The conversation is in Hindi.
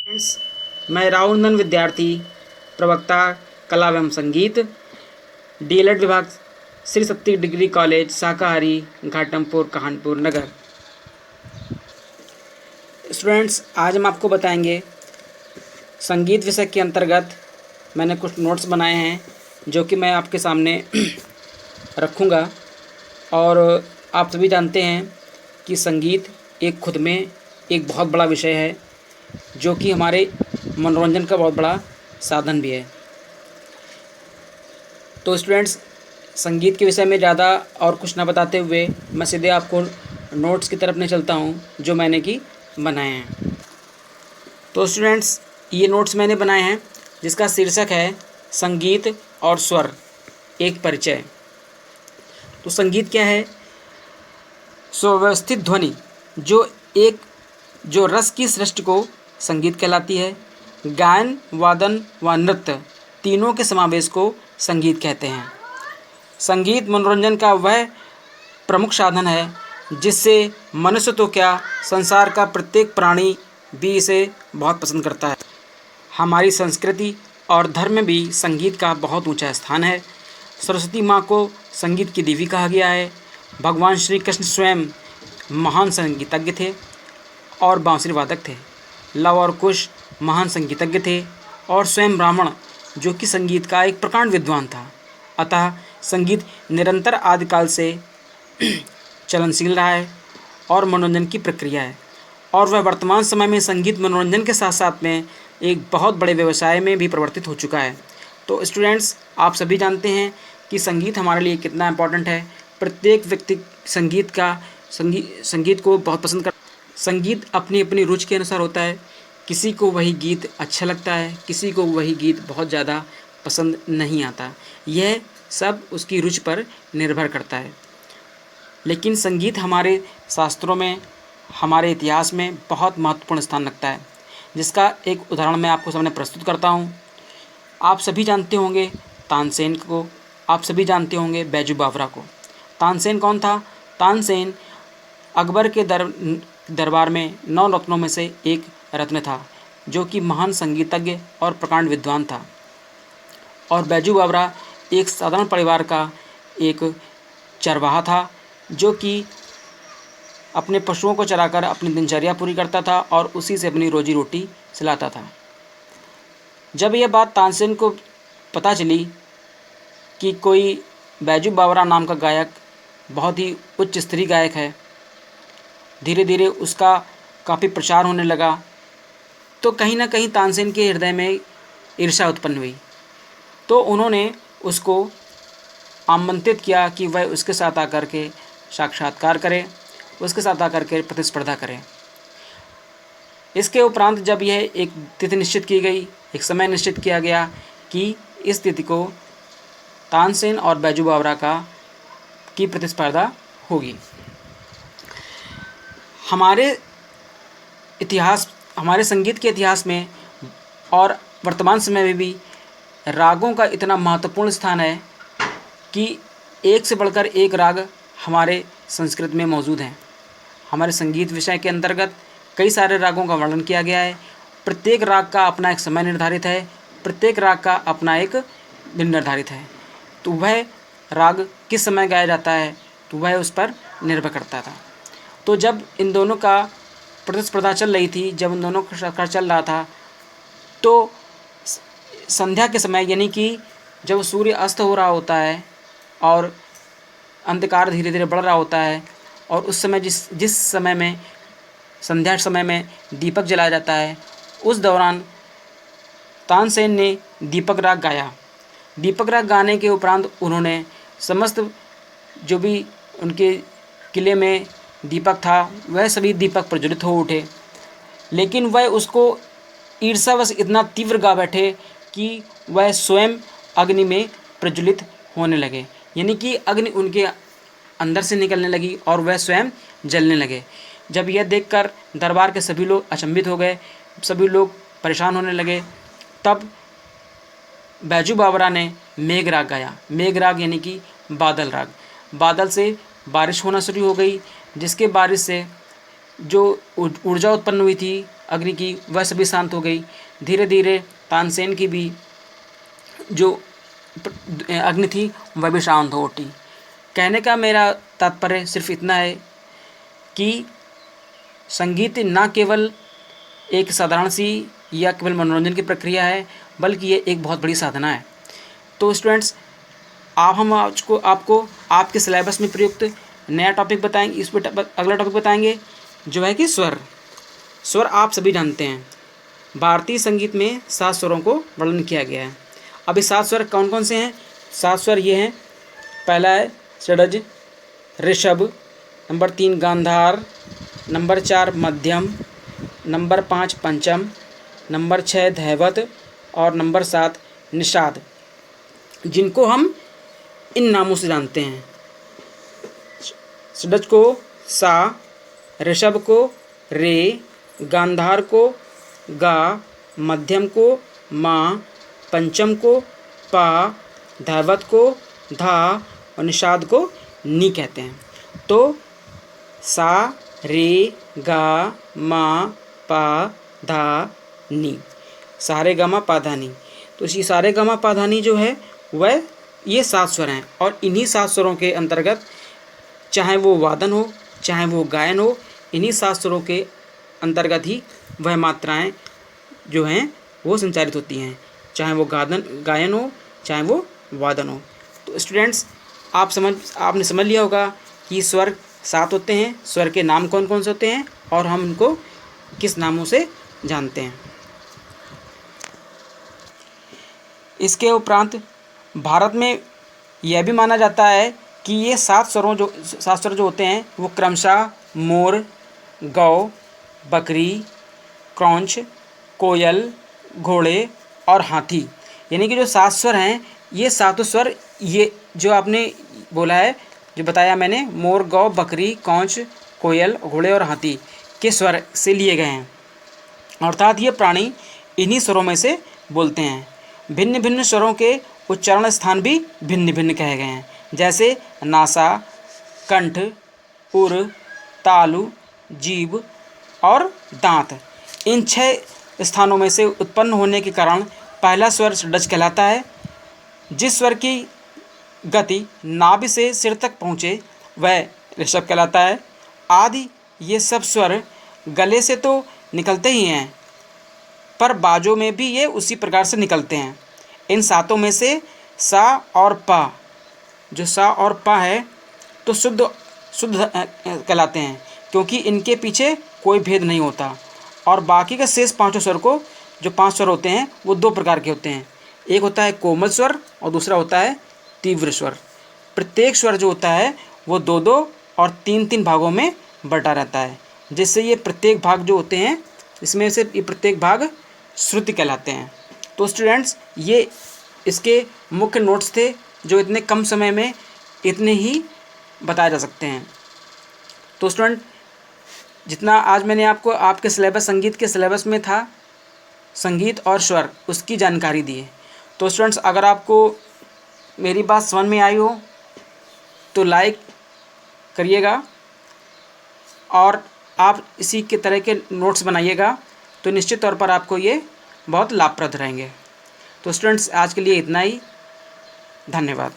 फ्रेंड्स, मैं राहुल विद्यार्थी प्रवक्ता कला एवं संगीत डीएलएड विभाग श्री शक्ति डिग्री कॉलेज शाकाहारी घाटमपुर कानपुर नगर। स्टूडेंट्स, आज हम आपको बताएंगे संगीत विषय के अंतर्गत मैंने कुछ नोट्स बनाए हैं जो कि मैं आपके सामने रखूँगा। और आप सभी जानते हैं कि संगीत एक खुद में एक बहुत बड़ा विषय है जो कि हमारे मनोरंजन का बहुत बड़ा साधन भी है। तो स्टूडेंट्स, संगीत के विषय में ज़्यादा और कुछ ना बताते हुए मैं सीधे आपको नोट्स की तरफ ले चलता हूँ जो मैंने कि बनाए हैं। तो स्टूडेंट्स, ये नोट्स मैंने बनाए हैं जिसका शीर्षक है संगीत और स्वर एक परिचय। तो संगीत क्या है? सुव्यवस्थित ध्वनि जो रस की सृष्टि को संगीत कहलाती है। गायन, वादन व नृत्य तीनों के समावेश को संगीत कहते हैं। संगीत मनोरंजन का वह प्रमुख साधन है जिससे मनुष्य तो क्या, संसार का प्रत्येक प्राणी भी इसे बहुत पसंद करता है। हमारी संस्कृति और धर्म में भी संगीत का बहुत ऊंचा स्थान है। सरस्वती माँ को संगीत की देवी कहा गया है। भगवान श्री कृष्ण स्वयं महान संगीतज्ञ थे और बांसुरी वादक थे। लव और कुश महान संगीतज्ञ थे और स्वयं ब्राह्मण जो कि संगीत का एक प्रकांड विद्वान था। अतः संगीत निरंतर आदिकाल से चलनशील रहा है और मनोरंजन की प्रक्रिया है, और वह वर्तमान समय में संगीत मनोरंजन के साथ साथ में एक बहुत बड़े व्यवसाय में भी परिवर्तित हो चुका है। तो स्टूडेंट्स, आप सभी जानते हैं कि संगीत हमारे लिए कितना इम्पोर्टेंट है। प्रत्येक व्यक्ति संगीत को बहुत पसंद कर। संगीत अपनी अपनी रुचि के अनुसार होता है। किसी को वही गीत अच्छा लगता है, किसी को वही गीत बहुत ज़्यादा पसंद नहीं आता। यह सब उसकी रुचि पर निर्भर करता है। लेकिन संगीत हमारे शास्त्रों में, हमारे इतिहास में बहुत महत्वपूर्ण स्थान रखता है, जिसका एक उदाहरण मैं आपको सामने प्रस्तुत करता हूँ। आप सभी जानते होंगे तानसेन को, आप सभी जानते होंगे बैजू बावरा को। तानसेन कौन था? तानसेन अकबर के दरबार में 9 रत्नों में से एक रत्न था, जो कि महान संगीतज्ञ और प्रकांड विद्वान था। और बैजू बावरा एक साधारण परिवार का एक चरवाहा था जो कि अपने पशुओं को चराकर अपनी दिनचर्या पूरी करता था और उसी से अपनी रोजी रोटी चलाता था। जब यह बात तानसेन को पता चली कि कोई बैजू बावरा नाम का गायक बहुत ही उच्च स्तरीय गायक है, धीरे धीरे उसका काफ़ी प्रचार होने लगा, तो कहीं ना कहीं तानसेन के हृदय में ईर्ष्या उत्पन्न हुई। तो उन्होंने उसको आमंत्रित किया कि वह उसके साथ आकर के साक्षात्कार करे, उसके साथ आकर के प्रतिस्पर्धा करें। इसके उपरांत जब यह एक तिथि निश्चित की गई, एक समय निश्चित किया गया कि इस तिथि को तानसेन और बैजू बावरा की प्रतिस्पर्धा होगी। हमारे संगीत के इतिहास में और वर्तमान समय में भी रागों का इतना महत्वपूर्ण स्थान है कि एक से बढ़कर एक राग हमारे संस्कृत में मौजूद हैं। हमारे संगीत विषय के अंतर्गत कई सारे रागों का वर्णन किया गया है। प्रत्येक राग का अपना एक समय निर्धारित है, प्रत्येक राग का अपना एक दिन निर्धारित है। तो वह राग किस समय गाया जाता है तो वह उस पर निर्भर करता था। तो जब इन दोनों का प्रतिस्पर्धा चल रही थी, जब इन दोनों का चल रहा था, तो संध्या के समय, यानी कि जब सूर्य अस्त हो रहा होता है और अंधकार धीरे धीरे बढ़ रहा होता है, और उस समय जिस समय में संध्या समय में दीपक जलाया जाता है, उस दौरान तानसेन ने दीपक राग गाया। दीपक राग गाने के उपरांत उन्होंने समस्त जो भी उनके किले में दीपक था वह सभी दीपक प्रज्वलित हो उठे, लेकिन वह उसको ईर्ष्यावश इतना तीव्र गा बैठे कि वह स्वयं अग्नि में प्रज्वलित होने लगे, यानी कि अग्नि उनके अंदर से निकलने लगी और वह स्वयं जलने लगे। जब यह देखकर दरबार के सभी लोग अचंभित हो गए, सभी लोग परेशान होने लगे। तब बैजू बावरा ने मेघ राग गाया। मेघ राग यानी कि बादल राग। बादल से बारिश होना शुरू हो गई, जिसके बारिश से जो ऊर्जा उत्पन्न हुई थी अग्नि की वह सभी शांत हो गई। धीरे धीरे तानसेन की भी जो अग्नि थी वह भी शांत हो उठी। कहने का मेरा तात्पर्य सिर्फ इतना है कि संगीत न केवल एक साधारण सी या केवल मनोरंजन की प्रक्रिया है, बल्कि ये एक बहुत बड़ी साधना है। तो स्टूडेंट्स, हम आज को आपको आपके सिलेबस में प्रयुक्त नया टॉपिक बताएंगे। इस पर अगला टॉपिक बताएंगे जो है कि स्वर। स्वर आप सभी जानते हैं, भारतीय संगीत में 7 स्वरों को वर्णन किया गया है। अभी 7 स्वर कौन कौन से हैं? 7 स्वर ये हैं। पहला है षड्ज ऋषभ, नंबर 3 गांधार, नंबर 4 मध्यम, नंबर 5 पंचम, नंबर 6 धैवत और नंबर 7 निषाद, जिनको हम इन नामों से जानते हैं। षड्ज को सा, ऋषभ को रे, गांधार को गा, मध्यम को मा, पंचम को पा, धैवत को धा और निषाद को नी कहते हैं। तो सा रे गा मा पा धा नी, सारे गा मा पा धा नी। तो इसी सारे गा मा पा धा नी जो है वह ये 7 स्वर हैं, और इन्हीं 7 स्वरों के अंतर्गत चाहे वो वादन हो चाहे वो गायन हो, इन्हीं 7 स्वरों के अंतर्गत ही वह मात्राएं जो हैं वो संचारित होती हैं, चाहे वो गायन हो चाहे वो वादन हो। तो स्टूडेंट्स, आपने समझ लिया होगा कि स्वर 7 होते हैं, स्वर के नाम कौन कौन से होते हैं और हम उनको किस नामों से जानते हैं। इसके उपरांत भारत में यह भी माना जाता है कि ये 7 स्वर जो होते हैं वो क्रमशः मोर, गौ, बकरी, क्रौंच, कोयल, घोड़े और हाथी, यानी कि जो 7 स्वर हैं ये 7 स्वर, ये जो आपने बोला है, जो बताया मैंने, मोर, गौ, बकरी, क्रौंच, कोयल, घोड़े और हाथी के स्वर से लिए गए हैं। अर्थात ये प्राणी इन्हीं स्वरों में से बोलते हैं। भिन्न भिन्न स्वरों के उच्चारण स्थान भी भिन्न भिन्न कहे गए हैं, जैसे नासा, कंठ, उर, तालु, जीभ और दांत। इन 6 स्थानों में से उत्पन्न होने के कारण पहला स्वर षड्ज कहलाता है। जिस स्वर की गति नाभि से सिर तक पहुँचे वह ऋषभ कहलाता है। आदि ये सब स्वर गले से तो निकलते ही हैं, पर बाजों में भी ये उसी प्रकार से निकलते हैं। इन 7 में से सा और पा, जो सा और पा है तो शुद्ध कहलाते हैं, क्योंकि इनके पीछे कोई भेद नहीं होता। और बाकी के शेष 5 स्वर को, जो 5 स्वर होते हैं वो 2 प्रकार के होते हैं। एक होता है कोमल स्वर और दूसरा होता है तीव्र स्वर। प्रत्येक स्वर जो होता है वो 2-2 और 3-3 भागों में बटा रहता है, जिससे ये प्रत्येक भाग जो होते हैं, इसमें से ये प्रत्येक भाग श्रुति कहलाते हैं। तो स्टूडेंट्स, ये इसके मुख्य नोट्स थे जो इतने कम समय में इतने ही बताए जा सकते हैं। तो स्टूडेंट, जितना आज मैंने आपको आपके सिलेबस, संगीत के सिलेबस में था, संगीत और स्वर, उसकी जानकारी दी है। तो स्टूडेंट्स, अगर आपको मेरी बात समझ में आई हो तो लाइक करिएगा, और आप इसी के तरह के नोट्स बनाइएगा, तो निश्चित तौर पर आपको ये बहुत लाभप्रद रहेंगे। तो स्टूडेंट्स, आज के लिए इतना ही। धन्यवाद।